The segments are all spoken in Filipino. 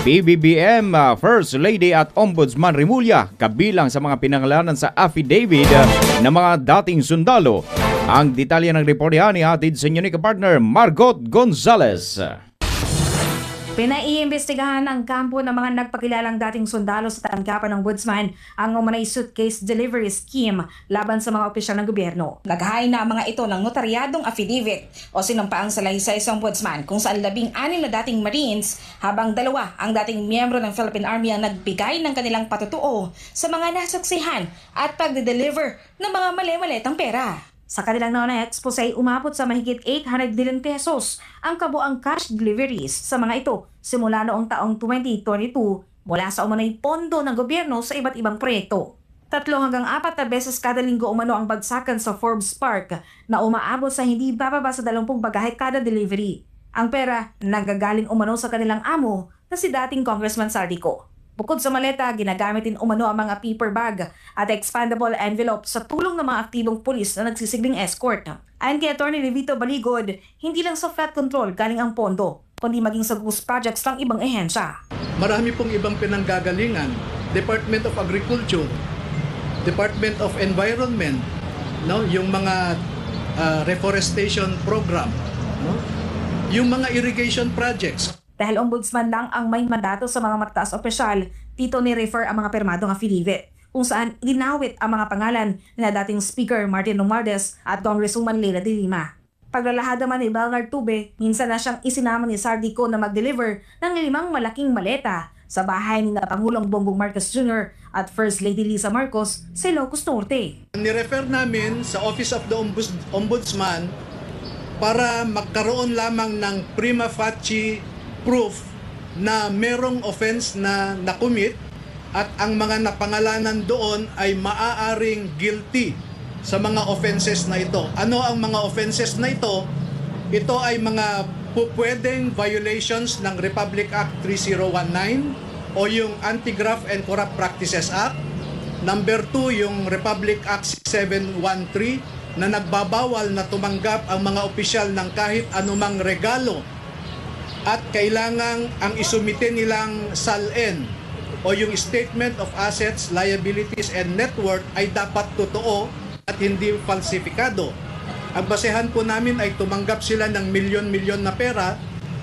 PBBM First Lady at Ombudsman Remulla kabilang sa mga pinangalanan sa affidavit ng mga dating sundalo. Ang detalye ng reportihan ni atid sa inyo ni kapartner Margot Gonzalez. Pinaiimbestigahan ng kampo ng mga nagpakilalang dating sundalo sa tanggapan ng ombudsman ang umanay suitcase delivery scheme laban sa mga opisyal ng gobyerno. Naghain na ang mga ito ng notaryadong affidavit o sinumpaang salaysay sa ombudsman kung saan 16 na dating Marines habang 2 ang dating miyembro ng Philippine Army ang nagbigay ng kanilang patutuo sa mga nasaksihan at pagde-deliver ng mga mali-malitang pera. Sa kanilang na expose ay umabot sa mahigit 800 billion pesos ang kabuang cash deliveries sa mga ito simula noong taong 2022 mula sa umano'y pondo ng gobyerno sa iba't ibang proyekto. 3 hanggang 4 na beses kada linggo umano ang bagsakan sa Forbes Park na umaabot sa hindi bababa sa 20 bagahe kada delivery. Ang pera nagagaling umano sa kanilang amo na si dating Congressman Saldico. Bukod sa maleta, ginagamit din umano ang mga paper bag at expandable envelope sa tulong ng mga aktibong pulis na nagsisilbing escort. Ayon kay Atty. Levito Baligod, hindi lang sa flood control galing ang pondo, kundi maging sa ghost projects ng ibang ehensya. Marami pong ibang pinanggagalingan, Department of Agriculture, Department of Environment, no, yung mga reforestation program, no, yung mga irrigation projects. Dahil ombudsman lang ang may mandato sa mga mataas opisyal, dito ni-refer ang mga permadong affidavit, kung saan linawit ang mga pangalan na dating Speaker Martin Romualdez at Congresswoman Leila de Lima. Paglalahad naman ni Bernard Tube, minsan na siyang isinama ni Saldico na mag-deliver ng 5 malaking maleta sa bahay ni Pangulong Bongbong Marcos Jr. at First Lady Lisa Marcos sa Ilocos Norte. Ni-refer namin sa Office of the Ombudsman para magkaroon lamang ng prima facie proof na merong offense na nakumit at ang mga napangalanan doon ay maaaring guilty sa mga offenses na ito. Ano ang mga offenses na ito? Ito ay mga pupwedeng violations ng Republic Act 3019 o yung Anti-Graft and Corrupt Practices Act. Number 2, yung Republic Act 6713 na nagbabawal na tumanggap ang mga opisyal ng kahit anumang regalo at kailangang ang isumite nilang SALN o yung Statement of Assets, Liabilities and Net Worth ay dapat totoo at hindi falsifikado. Ang basehan po namin ay tumanggap sila ng milyon-milyon na pera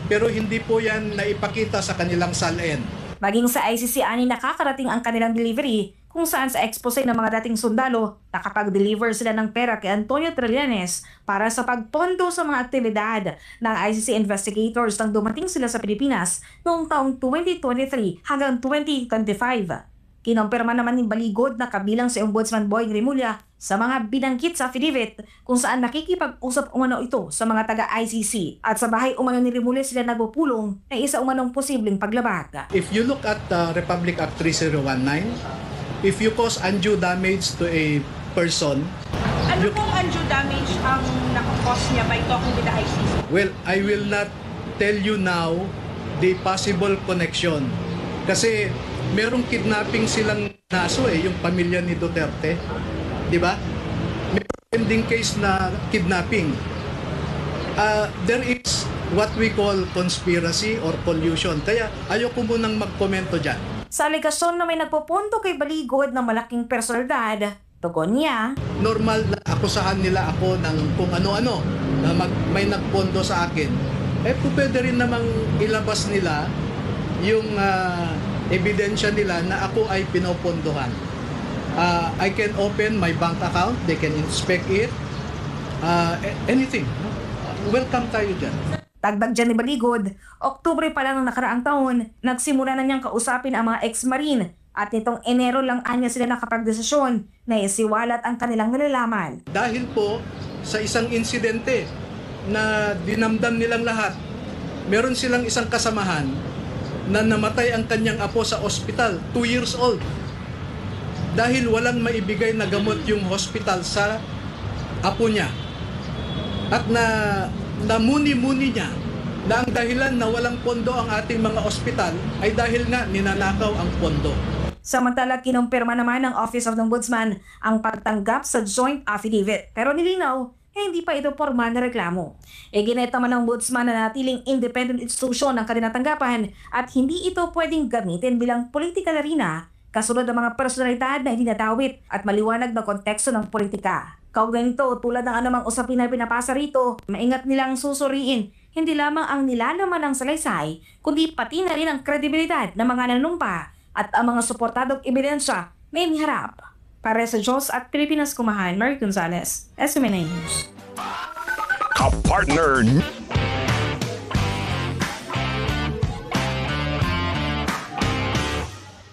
pero hindi po yan naipakita sa kanilang SALN. Maging sa ICC ani nakakarating ang kanilang delivery kung saan sa expose ng mga dating sundalo nakapag-deliver sila ng pera kay Antonio Trillanes para sa pagpondo sa mga aktibidad ng ICC investigators nang dumating sila sa Pilipinas noong taong 2023 hanggang 2025. Kinumpirma naman ni Baligod na kabilang si Ombudsman Boying Remulla sa mga binanggit sa affidavit kung saan nakikipag-usap umano ito sa mga taga-ICC at sa bahay umano ni Remulla sila nagpupulong na isa umanong posibleng paglabag. If you look at Republic Act 3019, if you cause undue damage to a person, ano pong undue damage ang nakakos niya by talking with the ICC? Well, I will not tell you now the possible connection. Kasi merong kidnapping silang naso yung pamilya ni Duterte. Di ba? May pending case na kidnapping. There is what we call conspiracy or collusion. Kaya ayoko munang magkomento dyan. Sa alegasyon na may nagpupunto kay Baligod ng malaking personalidad, tugon niya, normal na akusahan nila ako ng kung ano-ano na may nagpondo sa akin. Pwede rin namang ilabas nila yung ebidensya nila na ako ay pinopondohan. I can open my bank account, they can inspect it, anything. Welcome tayo dyan. Dagdag dyan ni Baligod, Oktubre pa lang ng nakaraang taon, nagsimula na niyang kausapin ang mga ex-marine at nitong Enero lang anya sila nakapagdesisyon na isiwalat ang kanilang nalalaman. Dahil po sa isang insidente na dinamdam nilang lahat, meron silang isang kasamahan na namatay ang kanyang apo sa ospital, 2 years old. Dahil walang maibigay na gamot yung hospital sa apo niya. At namuni-muni niya na ang dahilan na walang pondo ang ating mga ospital ay dahil nga ninanakaw ang pondo. Samantala, kinumpirma naman ng Office of the Ombudsman ang pagtanggap sa joint affidavit. Pero nilinaw, hindi pa ito formal na reklamo. Ginit naman ng ombudsman na natiling independent institusyon ng kanilang tanggapan at hindi ito pwedeng gamitin bilang political arena kasunod ng mga personalidad na hindi nadawit at maliwanag na konteksto ng politika. Kaugnay nito, tulad ng anumang usapin na pinapasa rito, maingat nilang susuriin hindi lamang ang nilalaman ng salaysay, kundi pati na rin ang kredibilidad ng mga nanumpa at ang mga suportadong ebidensya na iniharap. Para sa Diyos at Pilipinas Kumahan, Mary Gonzalez, SMNA News. Kapartner